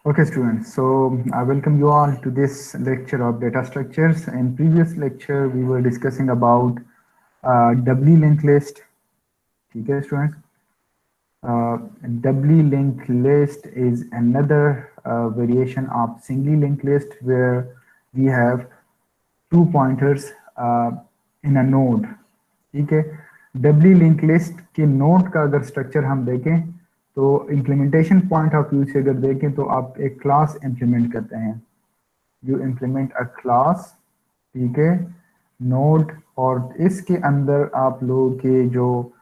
Okay, students. So I welcome you all to this lecture of data structures. In previous lecture, we were discussing about doubly linked list. Okay, students. Doubly linked list is another variation of singly linked list where we have two pointers in a node. ठीक है, डबली link list के node का अगर structure हम देखें तो implementation point of view से अगर देखें तो आप एक क्लास इंप्लीमेंट करते हैं, यू इम्प्लीमेंट अ क्लास, ठीक है, नोड, और इसके अंदर आप लोगों के जो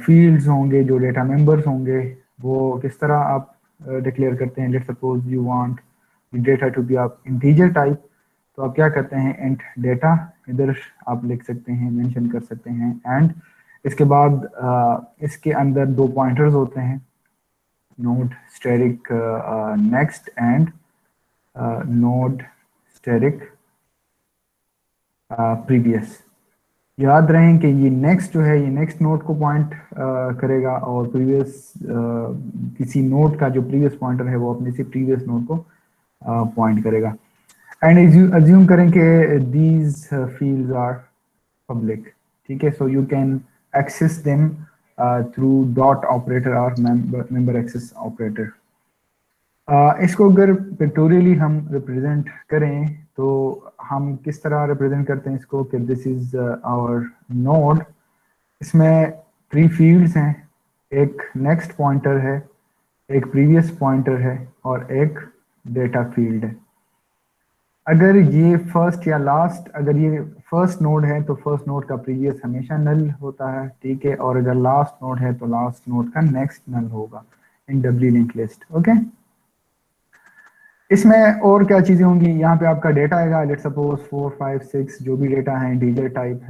फील्ड्स होंगे, जो डेटा मेंबर्स होंगे, वो किस तरह आप डिक्लेयर करते हैं। Let's suppose you want data to be of integer type, तो आप क्या करते हैं, इंट डेटा इधर आप लिख सकते हैं, मेंशन कर सकते हैं, एंड इसके बाद इसके अंदर दो पॉइंटर्स होते हैं, node asterisk next and node asterisk previous. याद रहें कि ये नेक्स्ट जो है ये नेक्स्ट नोड को पॉइंट करेगा, और प्रीवियस किसी नोड का जो प्रीवियस पॉइंटर है वो अपने से प्रीवियस नोड को पॉइंट करेगा। एंड अज्यूम करें कि दीज फील्ड्स आर पब्लिक, ठीक है, so you can access them through dot operator और मेंबर एक्सेस ऑपरेटर। इसको अगर पिक्टोरियली हम रिप्रेजेंट करें तो हम किस तरह रिप्रेजेंट करते हैं इसको कि दिस इज आवर नोड, इसमें 3 फील्ड्स हैं, एक नेक्स्ट पॉइंटर है, एक प्रीवियस पॉइंटर है और एक डेटा फील्ड है। अगर ये फर्स्ट या लास्ट, अगर ये फर्स्ट नोड है तो फर्स्ट नोड का प्रीवियस हमेशा नल होता है, ठीक है, और अगर लास्ट नोड है तो लास्ट नोड का नेक्स्ट नल होगा इन डबली लिंक लिस्ट। ओके, इसमें और क्या चीजें होंगी, यहाँ पे आपका डेटा आएगा, लेट सपोज 4 5 6 जो भी डेटा है इंटीजर टाइप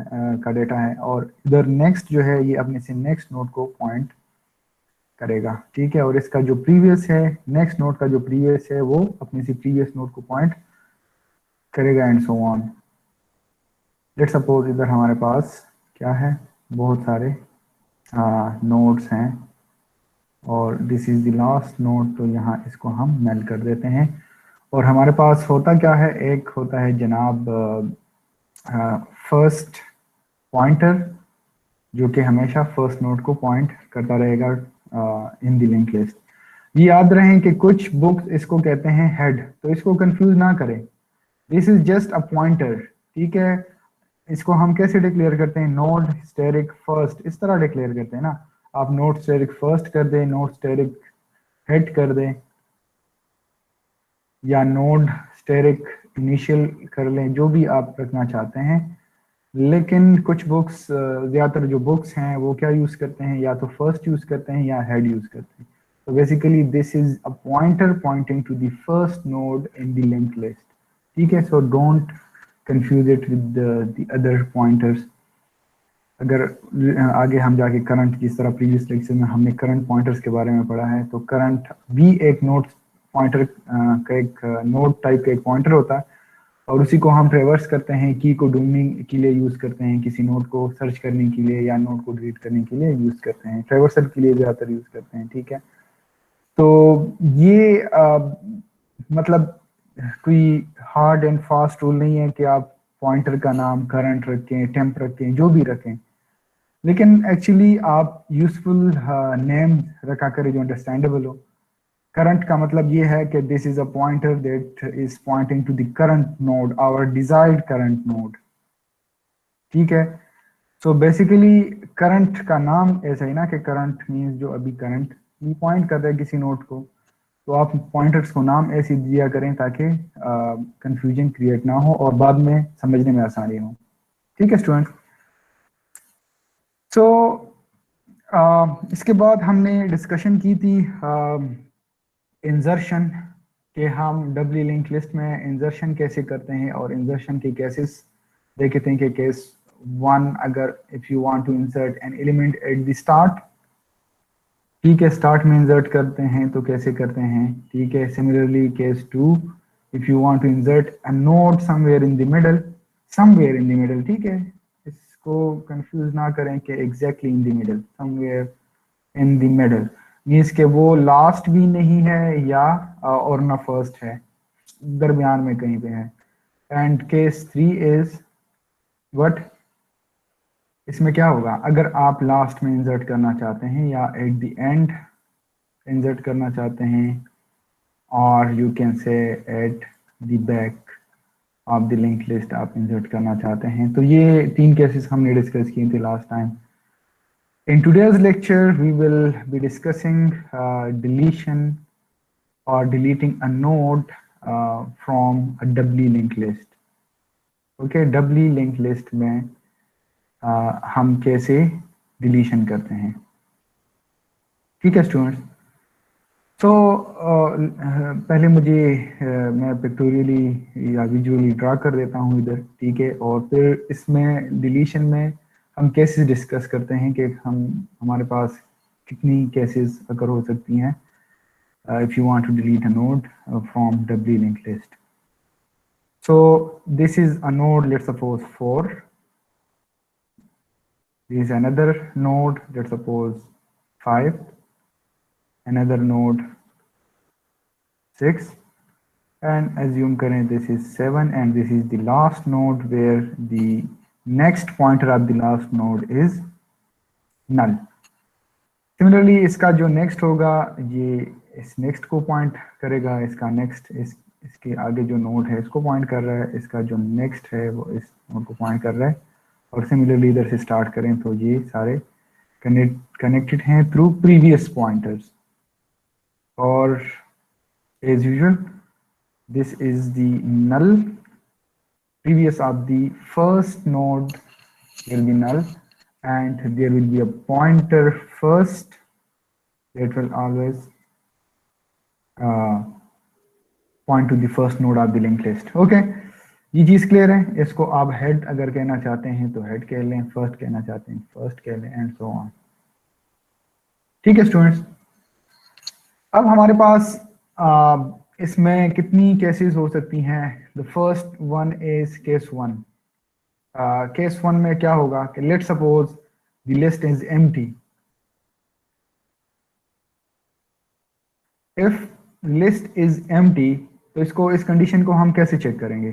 का डेटा है, और इधर नेक्स्ट जो है ये अपने से नेक्स्ट नोड को पॉइंट करेगा, ठीक है, और इसका जो प्रीवियस है, नेक्स्ट नोड का जो प्रीवियस है वो अपने से प्रीवियस नोड को पॉइंट करेगा, and so on. Let suppose इधर हमारे पास क्या है, बहुत सारे नोड्स हैं और this is the last node, तो यहाँ इसको हम मेल कर देते हैं। और हमारे पास होता क्या है, एक होता है जनाब फर्स्ट पॉइंटर जो कि हमेशा फर्स्ट नोड को पॉइंट करता रहेगा इन द लिंक लिस्ट। ये याद रहे कि कुछ बुक्स इसको कहते हैं हेड, तो इसको कंफ्यूज ना करें, this is just a pointer, ठीक है। इसको हम कैसे डिक्लेयर करते हैं, नोड स्टेरिक फर्स्ट, इस तरह डिक्लेयर करते हैं ना, आप नोड स्टेरिक फर्स्ट कर दें, नोड स्टेरिक हेड कर दें, या नोड स्टेरिक इनिशियल कर लें, जो भी आप रखना चाहते हैं। लेकिन कुछ बुक्स, ज़्यादातर जो बुक्स हैं वो क्या यूज़ करते हैं, या तो फर्स्ट यूज़ करते हैं या हेड यूज़ करते हैं। तो basically this is a pointer pointing to the first node in the linked list, ठीक है। So don't confuse it with the other pointers. अगर आगे हम जाके करंट, जिस तरह प्रीवियस लेक्चर में हमने करंट पॉइंटर्स के बारे में पढ़ा है, तो करंट भी एक नोड पॉइंटर का एक नोड टाइप का एक पॉइंटर होता है, और उसी को हम ट्रेवर्स करते हैं, की को ढूंढने के लिए यूज करते हैं, किसी नोड को सर्च करने के लिए या नोड को डिलीट करने के लिए यूज करते हैं, ट्रेवर्सल के लिए ज्यादातर यूज करते हैं, ठीक है। तो ये मतलब कोई हार्ड एंड फास्ट रूल नहीं है कि आप पॉइंटर का नाम करंट रखें, टेम्प रखें, जो भी रखें, लेकिन एक्चुअली आप यूजफुल नेम रखा करें जो अंडरस्टैंडेबल हो। करंट का मतलब ये है कि this is a pointer that is pointing to the current node, our desired current node, ठीक है। सो बेसिकली करंट का नाम ऐसा ही ना कि करंट मींस जो अभी करंट ये पॉइंट कर रहा है किसी नोड को, तो आप पॉइंटर्स को नाम ऐसे दिया करें ताकि कंफ्यूजन क्रिएट ना हो और बाद में समझने में आसानी हो, ठीक है स्टूडेंट। सो इसके बाद हमने डिस्कशन की थी इंजर्शन, कि हम डबली लिंक लिस्ट में इंजर्शन कैसे करते हैं, और इंजर्शन के केसेस देखते हैं कि केस 1, अगर if you want to insert an element at the start, ठीक है, स्टार्ट में इंसर्ट करते हैं तो कैसे करते हैं, ठीक है। Similarly case 2, if you want to insert a node somewhere in the middle, somewhere in the middle, ठीक है, इसको कंफ्यूज ना करें कि exactly in the middle, somewhere in the middle. Means के वो लास्ट भी नहीं है या और ना फर्स्ट है, दरमियान में कहीं पे है। एंड केस 3 इज व्हाट, इसमें क्या होगा, अगर आप लास्ट में इंसर्ट करना चाहते हैं या एट द एंड इंसर्ट करना चाहते हैं, और you can say at the back of the link list आप इंसर्ट करना चाहते हैं। तो ये 3 केसेस हमने डिस्कस किए थे last time. In today's lecture, we will be discussing deletion or deleting a node from a doubly linked list. Okay, doubly linked list में हम कैसे deletion करते हैं। ठीक है स्टूडेंट्स, तो पहले मुझे मैं पिक्टोरियली या विजुअली ड्रा कर देता हूँ इधर, ठीक है, और फिर इसमें डिलीशन में हम केसेस डिस्कस करते हैं कि हमारे पास कितनी केसेस अगर हो सकती हैं if you want to delete a node from doubly linked list. So this is a node, let's suppose 4. This is another node, let's suppose 5. Another node 6. And assume करें this is 7, and this is the last node where the next pointer of the last node is null. Similarly इसका जो next होगा ये इस next को point करेगा, इसका next इसके आगे जो node है इसको point कर रहा है, इसका जो next है वो इस node को point कर रहा है, और similarly इधर से start करें तो ये सारे connected हैं through previous pointers. और as usual this is the null, previous of the first node will be null, and there will be a pointer first that will always point to the first node of the linked list. Okay, ये चीज clear है। इसको आप head अगर कहना चाहते हैं तो हेड कह लें, फर्स्ट कहना चाहते हैं फर्स्ट कह लें, एंड सो ऑन। ठीक है स्टूडेंट्स, अब हमारे पास इसमें कितनी केसेस हो सकती हैं। The first one is case 1। Case 1 में क्या होगा कि let's suppose the list is empty. If list is empty तो इसको, इस कंडीशन को हम कैसे चेक करेंगे।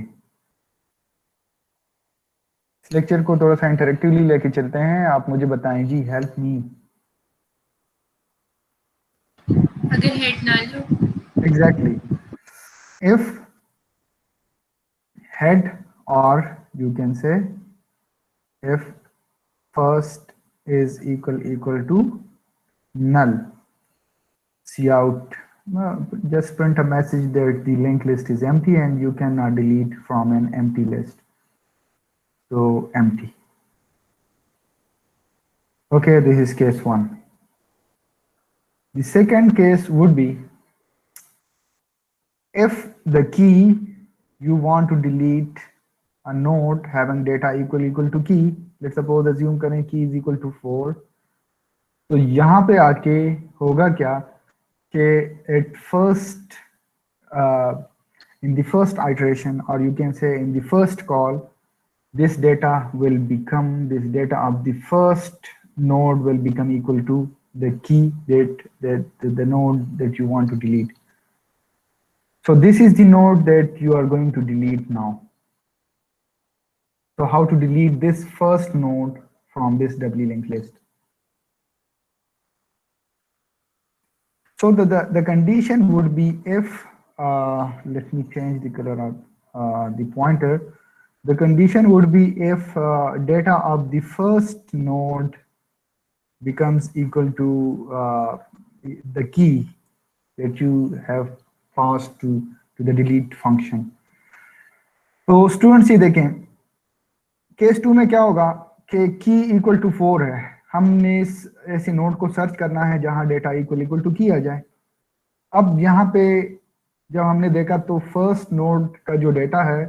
इस लेक्चर को थोड़ा सा इंटरेक्टिवली लेके चलते हैं, आप मुझे बताएं जी, हेल्प मी। अगर हेड null हो, exactly, if head, or you can say if first is equal to null, cout, just print a message that the linked list is empty and you cannot delete from an empty list, so empty. Okay, this is case 1. The second case would be if the key you want to delete a node having data equal to key, let's suppose assume करें key is equal to 4, तो यहाँ पे आके होगा क्या कि at first in the first iteration, or you can say in the first call, this data will become, this data of the first node will become equal to the key that the node that you want to delete. So this is the node that you are going to delete now. So how to delete this first node from this doubly linked list? So the condition would be if, let me change the color of the pointer. The condition would be if data of the first node becomes equal to the key that you have passed to the delete function. तो students ये देखें, case 2 में क्या होगा कि की equal to 4 है, हमने इस ऐसे नोड को सर्च करना है जहां डेटा इक्वल टू की आ जाए। अब यहाँ पे जब हमने देखा तो फर्स्ट नोड का जो डेटा है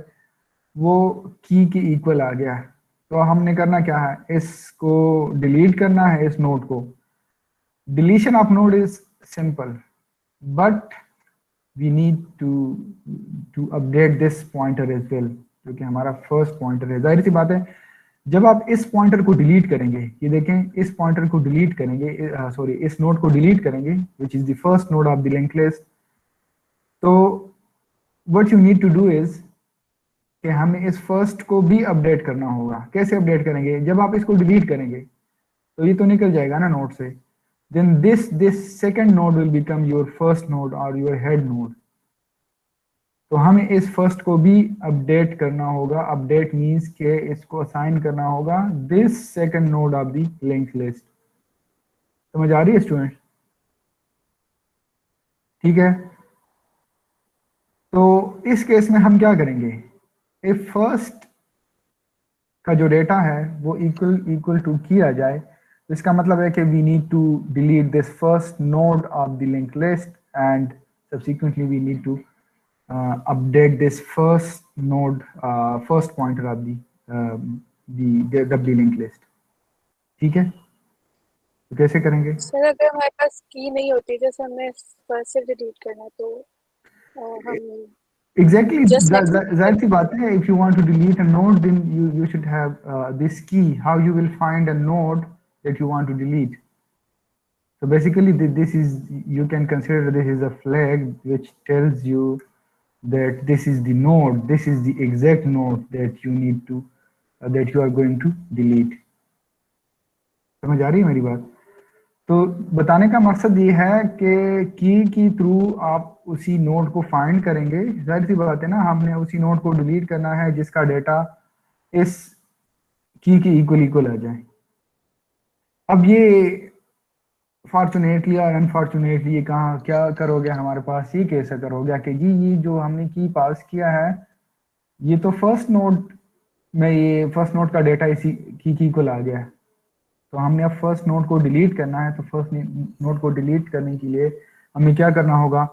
वो की इक्वल आ गया, तो हमने करना क्या है, इसको डिलीट करना है इस नोड को। Deletion of node is simple, but we need to update this pointer as well, जो कि हमारा फर्स्ट पॉइंटर है। जाहिर सी बात है जब आप इस पॉइंटर को डिलीट करेंगे, ये देखें इस पॉइंटर को डिलीट करेंगे, सॉरी इस नोड को डिलीट करेंगे which is the first node of the link list, तो what you need to do is कि हमें इस फर्स्ट को भी अपडेट करना होगा। कैसे अपडेट करेंगे? जब आप इसको डिलीट करेंगे तो ये तो निकल जाएगा ना नोड से, then this second node will become your first node और योर हेड नोड। तो हमें इस फर्स्ट को भी अपडेट करना होगा। अपडेट मींस के इसको असाइन करना होगा this second node of the link list. समझ आ रही है स्टूडेंट? ठीक है, तो इस केस में हम क्या करेंगे? इफ फर्स्ट का जो डेटा है वो इक्वल टू किया जाए, तो इसका मतलब है कि we need to delete this first node of the link list and subsequently we need to update this first node, first pointer of the W link list। ठीक है, तो कैसे करेंगे? सर अगर हमारे पास की नहीं होती, जैसे हमें फर्स्ट से डिलीट करना, तो हम एग्जैक्टली Just next जाहिर सी बात है, if you want to delete a node then you should have this key, how you will find a node that you want to delete। So basically this is, you can consider this is a flag which tells you that this is the node, this is the exact node that you need to that you are going to delete। समझ आ रही है मेरी बात? तो बताने का मकसद ये है कि की थ्रू आप उसी नोड को फाइंड करेंगे। जाहिर सी बात है ना, हमने उसी नोड को डिलीट करना है जिसका डेटा इस की के इक्वल आ जाए। अब ये फॉर्चुनेटली और अनफॉर्चुनेटली ये कहाँ क्या करोगे, हमारे पास ये कैसा करोगे कि जी ये जो हमने की पास किया है ये तो फर्स्ट नोड में, ये फर्स्ट नोड का डेटा इसी की इक्वल आ गया है, तो हमने अब फर्स्ट नोड को डिलीट करना है। तो फर्स्ट नोड को डिलीट करने के लिए हमें क्या करना होगा?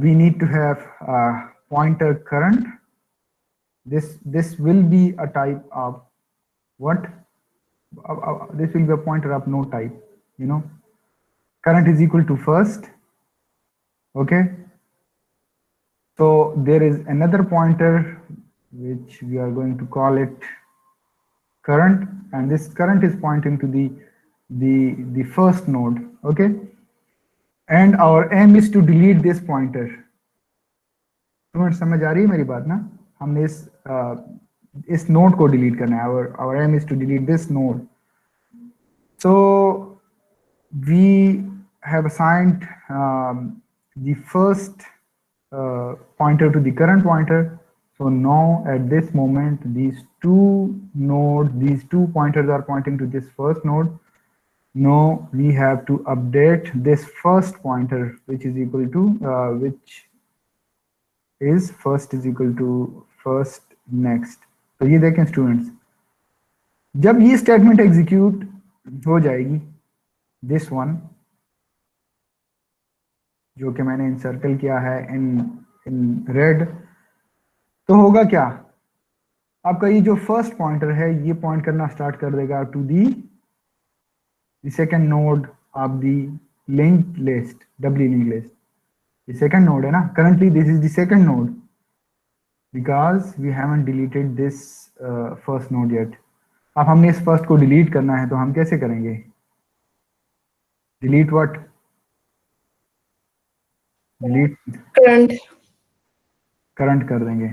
We need to have pointer current. This will be a type of what? this will be a pointer of no type, you know, current is equal to first, okay? So there is another pointer which we are going to call it current, and this current is pointing to the first node, okay? And our aim is to delete this pointer। तुम्हें समझ आ रही है मेरी बात ना? हमने इस node को डिलीट करना है। our aim is to delete this node। So we have assigned the first pointer to the current pointer। So now at this moment these two pointers are pointing to this first node। Now we have to update this first pointer which is equal to first is equal to first next। तो ये देखें students, जब ये statement execute हो जाएगी, this one जो कि मैंने इंसर्कल किया है इन रेड, तो होगा क्या? आपका ये जो फर्स्ट पॉइंटर है ये पॉइंट करना स्टार्ट कर देगा to the second node of the link list, W link list. ये सेकंड नोड है ना, currently this is the second node because we haven't deleted this first node yet. अब हमने इस फर्स्ट को डिलीट करना है, तो हम कैसे करेंगे? Delete what? डिलीट करंट कर देंगे।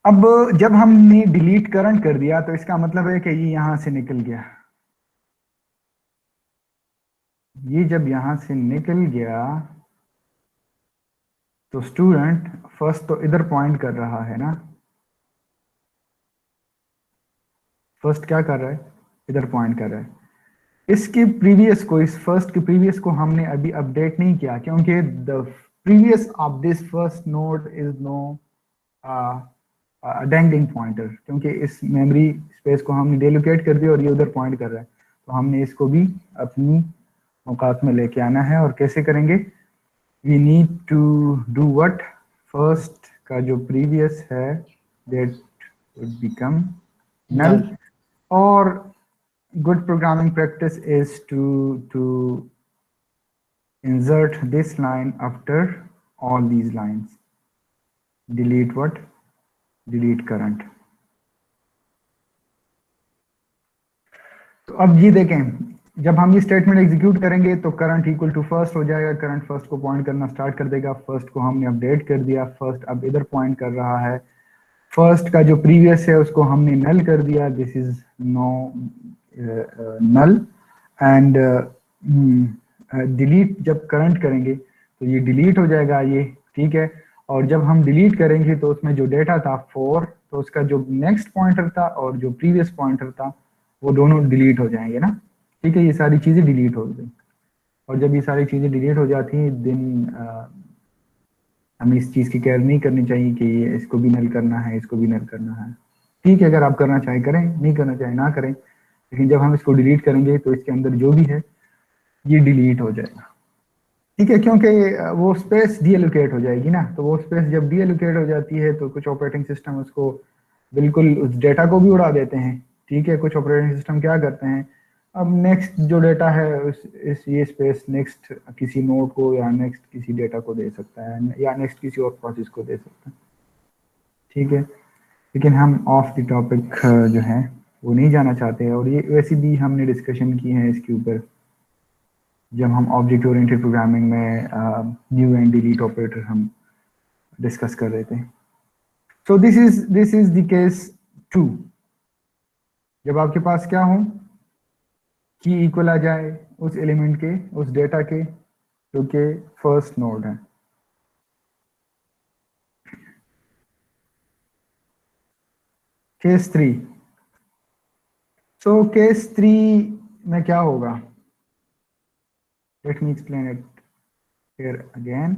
अब जब हमने डिलीट करंट कर दिया तो इसका मतलब है कि ये यहां से निकल गया। ये जब यहां से निकल गया तो स्टूडेंट फर्स्ट तो इधर पॉइंट कर रहा है ना, फर्स्ट क्या कर रहा है? इधर पॉइंट कर रहा है। इसके प्रीवियस को, इस फर्स्ट के प्रीवियस को हमने अभी अपडेट नहीं किया क्योंकि the previous of this first node is no dangling pointer, क्योंकि इस मेमोरी स्पेस को हमने डेलोकेट कर दिया और ये उधर पॉइंट कर रहा है, तो हमने इसको भी अपनी औकात में लेके आना है। और कैसे करेंगे? We need to do what? First का जो प्रीवियस है that would become null, or good programming practice is to insert this line after all these lines। delete what? delete current। तो अब ये देखें, जब हम ये स्टेटमेंट एग्जीक्यूट करेंगे तो करंट इक्वल टू फर्स्ट हो जाएगा, करंट फर्स्ट को पॉइंट करना स्टार्ट कर देगा, फर्स्ट को हमने अपडेट कर दिया, फर्स्ट अब इधर पॉइंट कर रहा है, फर्स्ट का जो प्रीवियस है उसको हमने नल कर दिया, this is no null, and delete जब करंट करेंगे तो ये डिलीट हो जाएगा ये, ठीक है। और जब हम डिलीट करेंगे तो उसमें जो डेटा था 4, तो उसका जो नेक्स्ट पॉइंटर था और जो प्रीवियस पॉइंटर था वो दोनों डिलीट हो जाएंगे ना, ठीक है। ये सारी चीज़ें डिलीट हो गई, और जब ये सारी चीज़ें डिलीट हो जाती हैं देन हमें इस चीज़ की केयर नहीं करनी चाहिए कि ये इसको भी नल करना है, इसको भी नल करना है, ठीक है। अगर आप करना चाहें करें, नहीं करना चाहें ना करें, लेकिन जब हम इसको डिलीट करेंगे तो इसके अंदर जो भी है ये डिलीट हो जाएगा, ठीक है, क्योंकि वो स्पेस डीएलोकेट हो जाएगी ना। तो वो स्पेस जब डीएलोकेट हो जाती है तो कुछ ऑपरेटिंग सिस्टम उसको बिल्कुल उस डेटा को भी उड़ा देते हैं, ठीक है। कुछ ऑपरेटिंग सिस्टम क्या करते हैं, अब नेक्स्ट जो डेटा है इस ये स्पेस नेक्स्ट किसी नोड को या नेक्स्ट किसी डेटा को दे सकता है या नेक्स्ट किसी और प्रोसेस को दे सकता है, ठीक है। लेकिन हम ऑफ द टॉपिक जो है वो नहीं जाना चाहते हैं, और ये वैसे भी हमने डिस्कशन की है इसके ऊपर जब हम ऑब्जेक्ट ओरिएंटेड प्रोग्रामिंग में न्यू एंड डिलीट ऑपरेटर हम डिस्कस कर रहे थे। So this is the case 2, जब आपके पास क्या हो की इक्वल आ जाए उस एलिमेंट के, उस डेटा के जो कि फर्स्ट नोड है। केस 3, सो केस 3 में क्या होगा, let me explain it here again.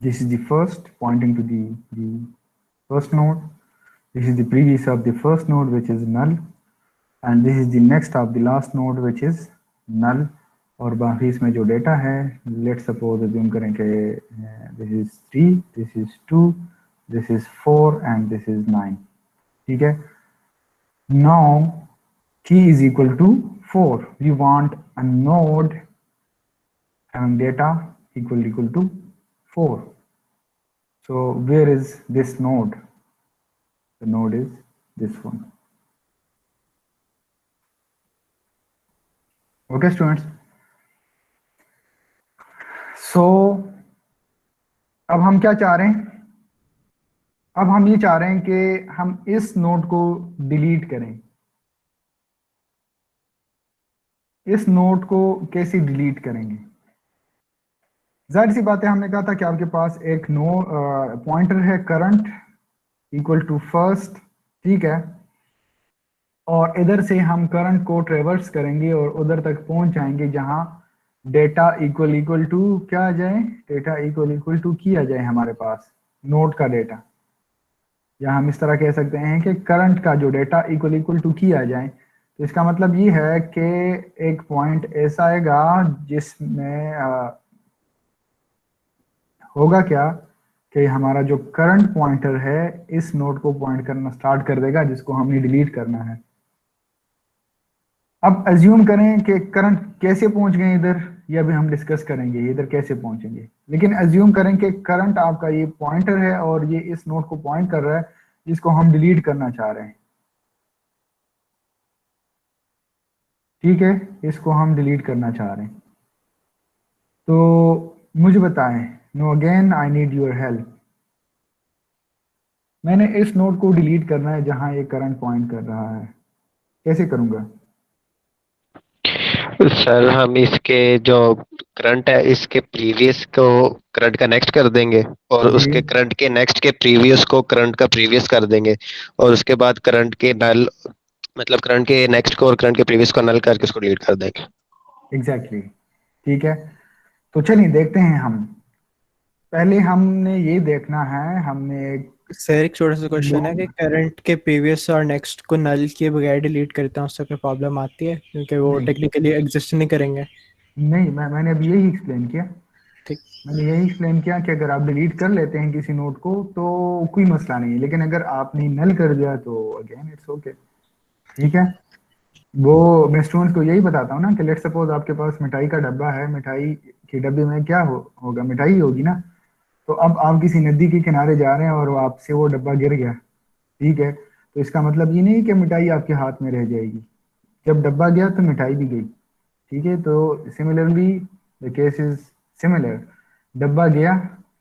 This is the first pointing to the first node. This is the previous of the first node which is null, and this is the next of the last node which is null. और बाकी इसमें जो data है, let's suppose assume करें कि this is 3, this is 2, this is 4 and this is 9, ठीक है। Now key is equal to 4. We want a node having data equal to 4. So where is this node? The node is this one. Okay, students. So अब हम क्या चाह रहे हैं, अब हम ये चाह रहे हैं कि हम इस नोड को डिलीट करें। इस नोड को कैसे डिलीट करेंगे, जाहिर सी बात है, हमने कहा था कि आपके पास एक पॉइंटर है करंट इक्वल टू फर्स्ट, ठीक है, और इधर से हम करंट को ट्रेवर्स करेंगे और उधर तक पहुंच जाएंगे जहां डेटा इक्वल टू क्या आ जाए, डेटा इक्वल टू की आ जाए हमारे पास नोड का डेटा, या हम इस तरह कह सकते हैं कि करंट का जो डेटा इक्वल टू की आ जाए। तो इसका मतलब ये है कि एक पॉइंट ऐसा आएगा जिसमें होगा क्या कि हमारा जो करंट पॉइंटर है इस नोड को पॉइंट करना स्टार्ट कर देगा जिसको हमने डिलीट करना है। अब अज्यूम करें कि करंट कैसे पहुंच गए इधर, ये अभी हम डिस्कस करेंगे इधर कैसे पहुंचेंगे, लेकिन अज्यूम करें कि करंट आपका ये पॉइंटर है और ये इस नोड को पॉइंट कर रहा है जिसको हम डिलीट करना चाह रहे हैं, ठीक है, इसको हम डिलीट करना चाह रहे हैं। तो मुझे बताएं, no again I need your help. मैंने इस नोड को डिलीट करना है जहां ये करंट पॉइंट कर रहा है, कैसे करूंगा? सर हम इसके जो करंट है इसके प्रीवियस को करंट का नेक्स्ट कर देंगे और उसके करंट के नेक्स्ट के प्रीवियस को करंट का प्रीवियस कर देंगे और उसके बाद करंट के नल मतलब करंट के नेक्स्ट को और करंट के प्रीवियस को नल करके उसको डिलीट कर देंगे। एग्जैक्टली, ठीक है। तो चलिए देखते हैं, हम पहले हमने ये देखना है, हमने सर एक छोटा सा क्वेश्चन है कि करंट के प्रीवियस और नेक्स्ट को नल के बगैर डिलीट करते हैं उससे कोई प्रॉब्लम आती है क्योंकि वो टेक्निकली एग्जिस्ट नहीं करेंगे? नहीं, मैंने अभी यही एक्सप्लेन किया ठीक। मैंने यही एक्सप्लेन किया कि अगर आप डिलीट कर लेते हैं किसी नोड को तो कोई मसला नहीं है, लेकिन अगर आपने नल कर दिया तो अगेन इट्स ओके। ठीक है, वो मैं स्टूडेंट्स को यही बताता हूँ ना कि लेट सपोज आपके पास मिठाई का डब्बा है, मिठाई के डब्बे में क्या होगा, मिठाई होगी ना। तो अब आप किसी नदी के किनारे जा रहे हैं और आपसे वो डब्बा गिर गया, ठीक है, तो इसका मतलब ये नहीं कि मिठाई आपके हाथ में रह जाएगी। जब डब्बा गया तो मिठाई भी गई। ठीक है, तो similarly the case is similar. डब्बा गया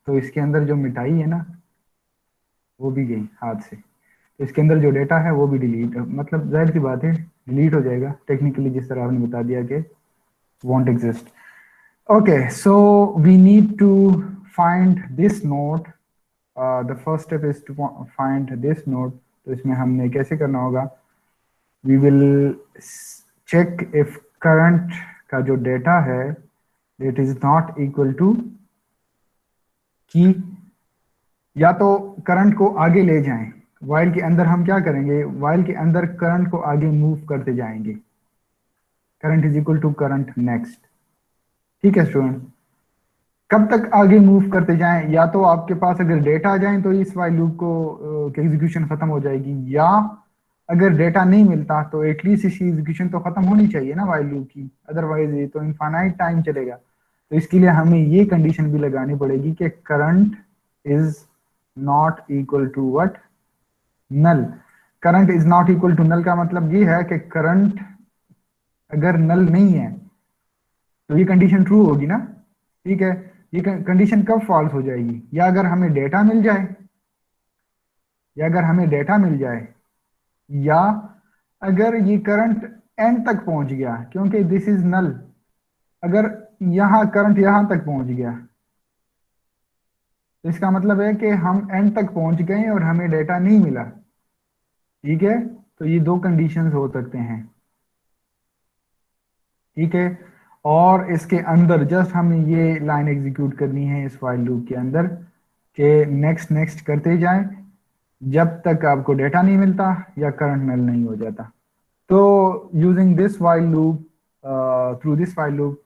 तो इसके अंदर जो मिठाई है ना वो भी गई हाथ से, तो इसके अंदर जो डेटा है वो भी डिलीट, मतलब जाहिर सी बात है डिलीट हो जाएगा टेक्निकली, जिस तरह आपने बता दिया कि won't exist. Okay, so we need to find this node. The first step is to find this node. तो इसमें हमने कैसे करना होगा, we will check if current का जो डेटा है it is not equal to की, या तो करंट को आगे ले जाएं। वाइल के अंदर हम क्या करेंगे, वाइल के अंदर करंट को आगे मूव करते जाएंगे, current is equal to current next. ठीक है स्टूडेंट, कब तक आगे मूव करते जाएं, या तो आपके पास अगर डेटा आ जाए तो इस वाइल लूप को एग्जीक्यूशन खत्म हो जाएगी, या अगर डेटा नहीं मिलता तो एटलीस्ट इसकी एग्जीक्यूशन तो खत्म होनी चाहिए ना वाइल लूप की, अदरवाइज ये तो इनफाइनाइट टाइम चलेगा। तो इसके लिए हमें ये कंडीशन भी लगानी पड़ेगी कि current is not equal to what, null. Current is not equal to null का मतलब ये है कि करंट अगर नल नहीं है तो ये कंडीशन ट्रू होगी ना। ठीक है, ये कंडीशन कब फॉल्स हो जाएगी, या अगर हमें डेटा मिल जाए, या अगर हमें डेटा मिल जाए, या अगर ये करंट एंड तक पहुंच गया, क्योंकि दिस इज नल। अगर यहां करंट यहां तक पहुंच गया तो इसका मतलब है कि हम एंड तक पहुंच गए और हमें डेटा नहीं मिला। ठीक है, तो ये दो कंडीशंस हो सकते हैं। ठीक है, और इसके अंदर जस्ट हमें ये लाइन एग्जीक्यूट करनी है इस वाइल लूप के अंदर कि नेक्स्ट नेक्स्ट करते जाएं जब तक आपको डेटा नहीं मिलता या करंट नल नहीं हो जाता। तो using this while loop, through this while loop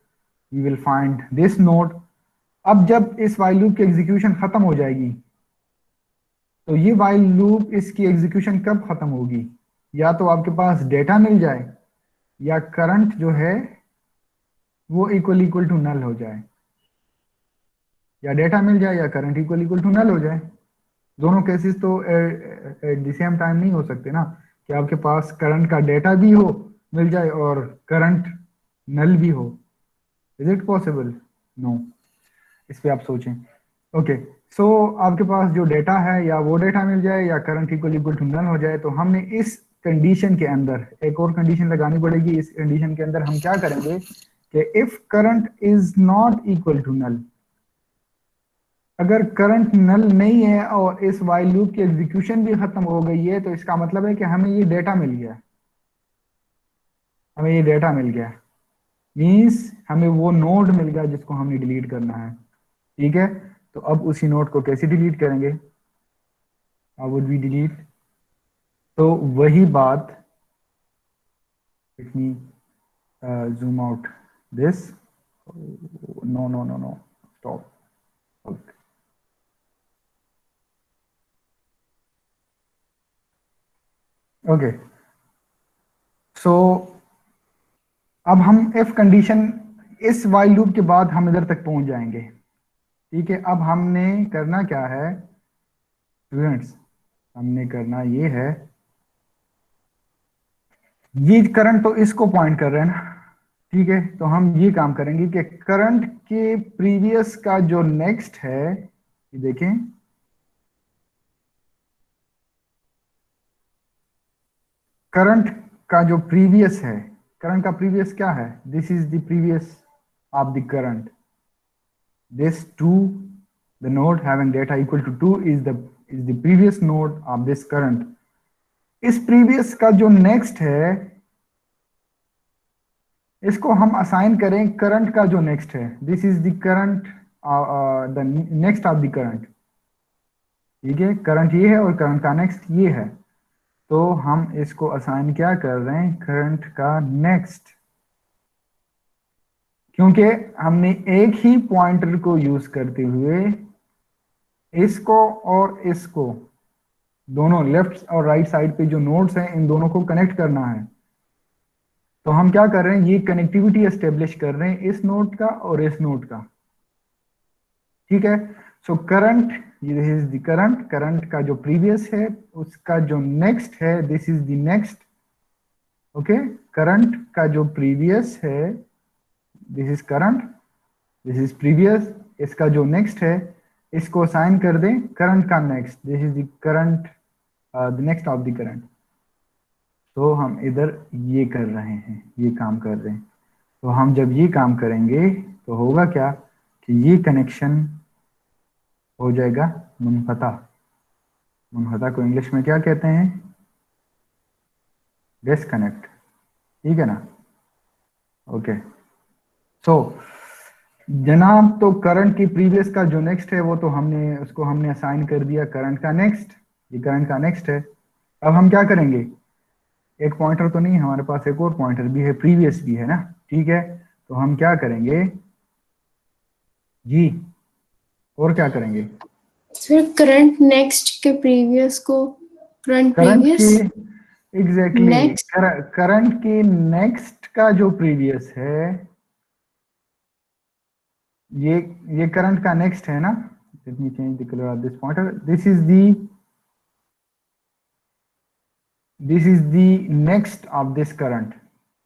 we will find this node. अब जब इस वाइल लूप की एग्जीक्यूशन खत्म हो जाएगी, तो ये वाइल लूप इसकी एग्जीक्यूशन कब खत्म होगी, या तो आपके पास डेटा मिल जाए या करंट जो है वो इक्वल टू नल हो जाए, या डेटा मिल जाए या करंट इक्वल टू नल हो जाए। दोनों केसेस तो एट द सेम टाइम नहीं हो सकते ना, कि आपके पास करंट का डेटा भी हो मिल जाए और करंट नल भी हो। Is it possible? नो। इस पे आप सोचें। ओके, सो आपके पास जो डेटा है या वो डेटा मिल जाए या करंट इक्वल टू नल हो जाए, तो हमने इस कंडीशन के अंदर एक और कंडीशन लगानी पड़ेगी। इस कंडीशन के अंदर हम क्या करेंगे कि if current is not equal to null, अगर करंट नल नहीं है और इस वाइल लूप की एग्जीक्यूशन भी खत्म हो गई है, तो इसका मतलब है कि हमें ये डेटा मिल गया, हमें ये डेटा मिल गया, मींस हमें वो नोड मिल गया जिसको हमने डिलीट करना है। ठीक है, तो अब उसी नोड को कैसे डिलीट करेंगे, हाउ वुड वी डिलीट? तो वही बात, let me zoom out this, no no no no stop, okay. So अब हम इफ कंडीशन, इस वाइल लूप के बाद हम इधर तक पहुंच जाएंगे। ठीक है, अब हमने करना क्या है स्टूडेंट्स, हमने करना ये है, ये करंट तो इसको पॉइंट कर रहे हैं ना। ठीक है, तो हम ये काम करेंगे कि करंट के प्रीवियस का जो नेक्स्ट है, ये देखें, करंट का जो प्रीवियस है, करंट का प्रीवियस क्या है, this is the previous of the current, this 2, the node having data equal to 2 is the previous node of this current। इस previous का जो next है, इसको हम असाइन करें करंट का जो next है, this is the current, the next of the current। ठीक है, करंट ये है और करंट का नेक्स्ट ये है, तो हम इसको असाइन क्या कर रहे हैं, करंट का नेक्स्ट। क्योंकि हमने एक ही पॉइंटर को यूज करते हुए इसको और इसको, दोनों लेफ्ट और राइट साइड पे जो नोड्स हैं, इन दोनों को कनेक्ट करना है। तो हम क्या कर रहे हैं, ये कनेक्टिविटी एस्टेब्लिश कर रहे हैं इस नोड का और इस नोड का। ठीक है, so current, this is the current, current का जो प्रीवियस है उसका जो नेक्स्ट है, this is the next. Okay, current का जो प्रीवियस है, this is current, this is previous, इसका जो नेक्स्ट है इसको असाइन कर दें करंट का next, this is the current, the next of the current. तो हम इधर ये कर रहे हैं, ये काम कर रहे हैं। तो हम जब ये काम करेंगे तो होगा क्या कि ये कनेक्शन हो जाएगा मुनफता। मुनफता को इंग्लिश में क्या कहते हैं, डिस्कनेक्ट। ठीक है ना, ओके। सो जनाब, तो करंट की प्रीवियस का जो नेक्स्ट है वो तो हमने उसको हमने असाइन कर दिया करंट का नेक्स्ट, ये करंट का नेक्स्ट है। अब हम क्या करेंगे, एक पॉइंटर तो नहीं, हमारे पास एक और पॉइंटर भी है, प्रीवियस भी है ना। ठीक है, तो हम क्या करेंगे जी, और क्या करेंगे, सर करंट नेक्स्ट के प्रीवियस को करंट करंट के प्रीवियस एग्जैक्टली नेक्स्ट करंट के नेक्स्ट का जो प्रीवियस है, ये करंट का नेक्स्ट है ना। Let me change the colour of this pointer, this is the next of this current.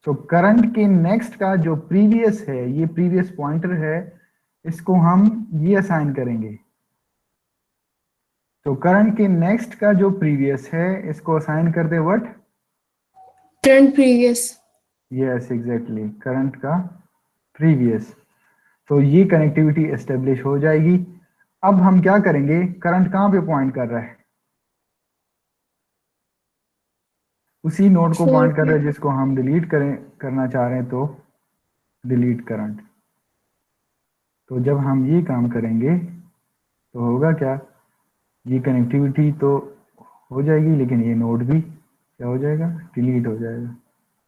So current के नेक्स्ट का जो प्रीवियस है, ये प्रीवियस पॉइंटर है, इसको हम ये असाइन करेंगे। तो करंट के नेक्स्ट का जो प्रीवियस है इसको असाइन कर दे what, current previous. Yes exactly, current का प्रीवियस। तो ये कनेक्टिविटी एस्टेब्लिश हो जाएगी। अब हम क्या करेंगे, करंट कहां पे पॉइंट कर रहा है, उसी नोड को पॉइंट कर रहा है जिसको हम डिलीट करना चाह रहे हैं, तो डिलीट करंट। तो जब हम ये काम करेंगे तो होगा क्या, ये कनेक्टिविटी तो हो जाएगी, लेकिन ये नोड भी क्या हो जाएगा, डिलीट हो जाएगा।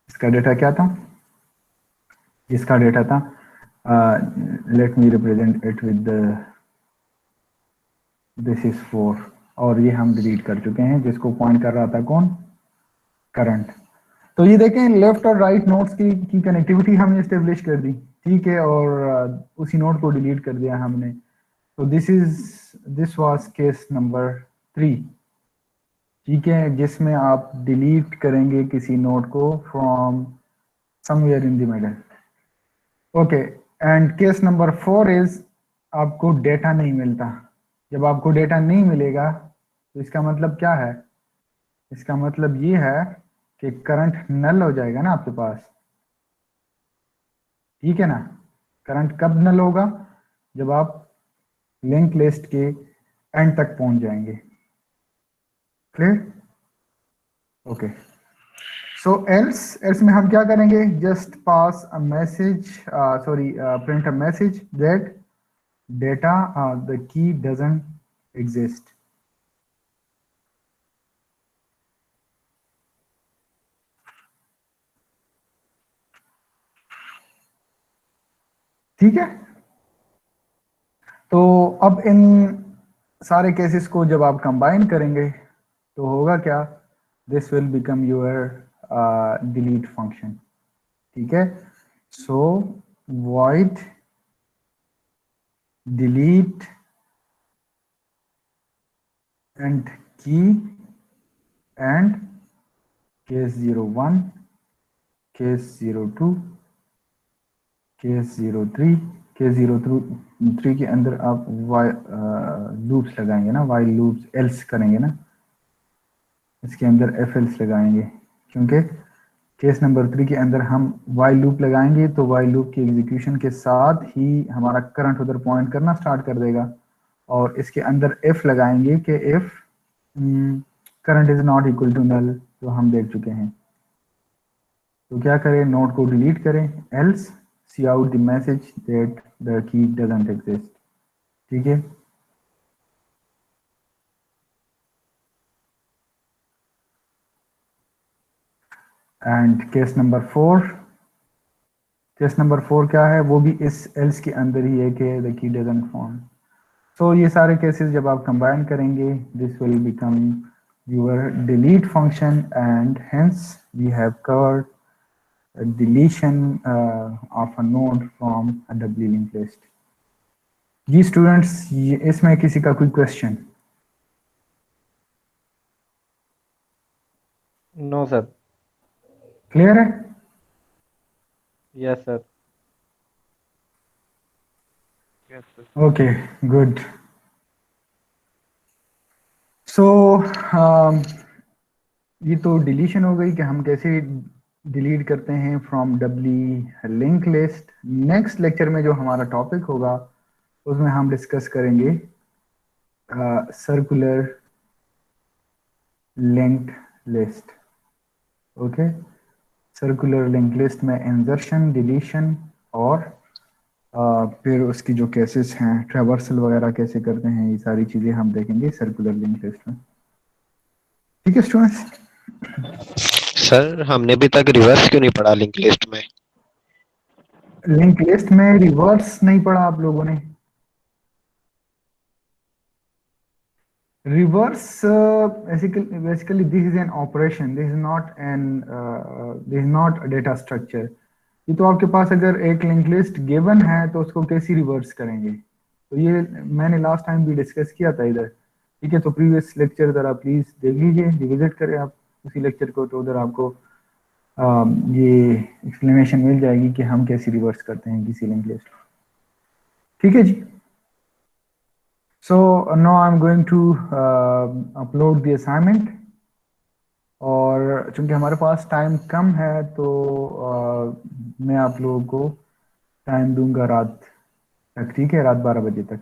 इसका डेटा क्या था, इसका डेटा था, let me represent it with this is 4, और ये हम डिलीट कर चुके हैं, जिसको पॉइंट कर रहा था कौन, करंट। तो ये देखें, लेफ्ट और राइट नोड्स की कनेक्टिविटी हमने स्टेब्लिश कर दी। ठीक है, और उसी नोड को डिलीट कर दिया हमने। तो दिस वाज केस नंबर 3। ठीक है, जिसमें आप डिलीट करेंगे किसी नोड को from somewhere in the middle. Okay, and case number 4 is आपको डेटा नहीं मिलता। जब आपको डेटा नहीं मिलेगा तो इसका मतलब क्या है, इसका मतलब ये है कि करंट नल हो जाएगा ना आपके पास। ठीक है ना, करंट कब नल होगा, जब आप लिंक लिस्ट के एंड तक पहुंच जाएंगे। Clear, okay. सो एल्स में हम क्या करेंगे, just pass a message, sorry print a message that data the key doesn't exist. ठीक है, तो अब इन सारे केसेस को जब आप कंबाइन करेंगे तो होगा क्या, this will become your delete function. ठीक है, सो void delete and key and case 01, case 02, case 03, case 03 के अंदर आप लूप्स लगाएंगे ना, while लूप्स else करेंगे ना, इसके अंदर if else लगाएंगे, क्योंकि केस नंबर 3 के अंदर हम while लूप लगाएंगे तो while लूप की एग्जीक्यूशन के साथ ही हमारा करंट उधर पॉइंट करना स्टार्ट कर देगा, और इसके अंदर if लगाएंगे कि if current is not equal to null, जो हम देख चुके हैं। तो क्या करें, नोड को डिलीट करें, else cout the message that the key doesn't exist. ठीक है, and case number 4, case number 4 क्या है, वो भी इस एल्स के अंदर ही है कि द की डजंट फॉर्म। सो ये सारे केसेस जब आप कंबाइन करेंगे, this will become your delete function and hence we have covered deletion of a node from a doubly linked list। जी स्टूडेंट्स, इसमें किसी का कोई क्वेश्चन? No sir. क्लियर है? Yes sir. Okay good. So ये तो deletion हो गई कि हम कैसे डिलीट करते हैं from doubly link list. Next lecture में जो हमारा टॉपिक होगा उसमें हम डिस्कस करेंगे circular linked list. Okay, circular link list में इंसर्शन, डिलीशन और फिर उसकी जो केसेस हैं, ट्रैवर्सल वगैरह कैसे करते हैं, ये सारी चीज़ें हम देखेंगे सर्कुलर लिंक लिस्ट में। ठीक है स्टूडेंट्स? सर हमने अभी तक रिवर्स क्यों नहीं पढ़ा लिंक लिस्ट में? लिंक लिस्ट में रिवर्स नहीं पढ़ा आप लोगों ने? Reverse basically this is an operation, this is not a data structure. ये तो आपके पास अगर एक लिंक लिस्ट गिवन है तो उसको कैसे रिवर्स करेंगे, तो ये मैंने लास्ट टाइम भी डिस्कस किया था इधर। ठीक है, तो प्रीवियस लेक्चर जरा प्लीज देख लीजिए, रिविजिट करें आप उसी लेक्चर को, तो उधर आपको ये एक्सप्लेनेशन मिल जाएगी कि हम कैसे रिवर्स करते हैं किसी लिंक लिस्ट। ठीक है जी। So now I am going to upload the assignment, और चूंकि हमारे पास टाइम कम है तो मैं आप लोगों को टाइम दूंगा रात तक। ठीक है, रात 12 बजे तक।